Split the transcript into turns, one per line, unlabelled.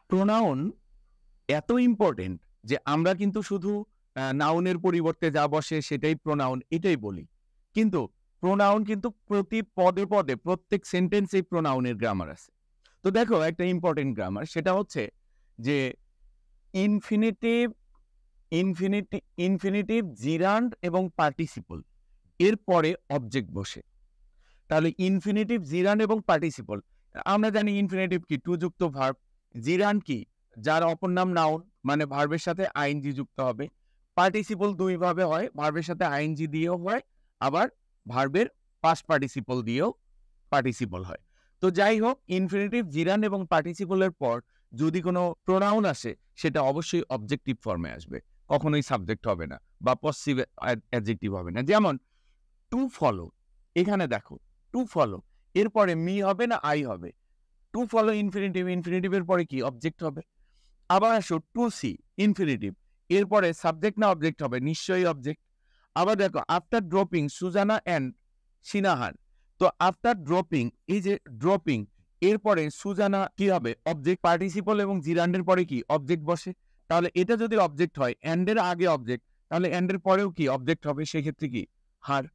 Pronoun এত important যে আমরা কিন্তু শুধু নাউনের পরিবর্তে যা বসে সেটাই প্রোনাউন এটাই বলি। কিন্তু প্রোনাউন কিন্তু প্রতি পদে, পদে প্রত্যেক সেন্টেন্সেই প্রোনাউনের গ্রামার আছে। তো দেখো একটা ইম্পর্টেন্ট গ্রামার সেটা হচ্ছে যে ইনফিনিটিভ, ইনফিনিটিভ, জিরান্ড এবং পার্টিসিপল এর পরে অবজেক্ট বসে। তাহলে ইনফিনিটিভ, জিরান্ড এবং পার্টিসিপল। আমরা জানি ইনফিনিটিভ কি? টু যুক্ত ভার্ব। জিরান্ড কি? যার অপর নাম নাউন, মানে ভার্বের সাথে আইএনজি যুক্ত হবে। পার্টিসিপল দুই ভাবে হয়, ভার্বের সাথে আইএনজি দিয়েও হয়, আবার ভার্বের পাস্ট পার্টিসিপল দিয়েও পার্টিসিপল হয়। তো যাই হোক, ইনফিনিটিভ, জিরান্ড এবং পার্টিসিপলের পর যদি কোনো প্রোনাউন আসে সেটা অবশ্যই অবজেক্টিভ ফর্মে আসবে, কখনোই সাবজেক্ট হবে না বা পসিভ অ্যাডজেক্টিভ হবে না। যেমন টু ফলো, এখানে দেখো টু ফলো এরপরে মি হবে না আই হবে? টু ফলো ইনফিনিটিভ, ইনফিনিটিভের পরে কি? অবজেক্ট হবে। আবার আসো টু সি, ইনফিনিটিভ, এরপরে সাবজেক্ট না অবজেক্ট হবে? নিশ্চয়ই অবজেক্ট। আবার দেখো আফটার ড্রপিং সুজানা অ্যান্ড সিনাহার, তো আফটার ড্রপিং, এই যে ড্রপিং এরপরে সুজানা কি হবে? অবজেক্ট। পার্টিসিপল এবং জিরান্ডের পরে কি? অবজেক্ট বসে। তাহলে এটা যদি অবজেক্ট হয়, অ্যান্ডের আগে অবজেক্ট, তাহলে অ্যান্ডের পরেও কি? অবজেক্ট হবে। সেক্ষেত্রে কি? হার।